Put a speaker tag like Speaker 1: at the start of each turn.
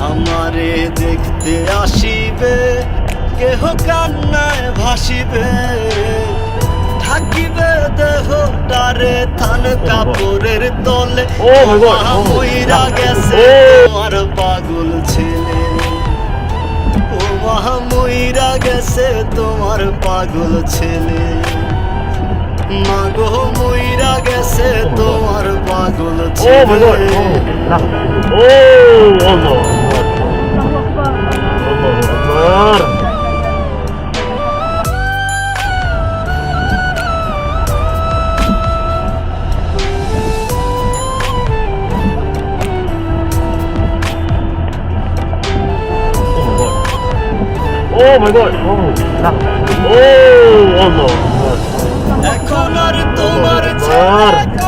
Speaker 1: আমারে দেখতে আসিবে, কেহ কান্নায় ভাসিবে, থাকিবে দেহটারে থান কাপড়ের তলে। মইরা গেছে তোমার পাগল ছেলে, ও মহা মইরা গেছে তোমার পাগল ছেলে। মাগো মইরা গেছে তোমার পাগল ছেলে।
Speaker 2: Oh my god! Oh Allah!
Speaker 1: এখন আর তোমার ছাড়া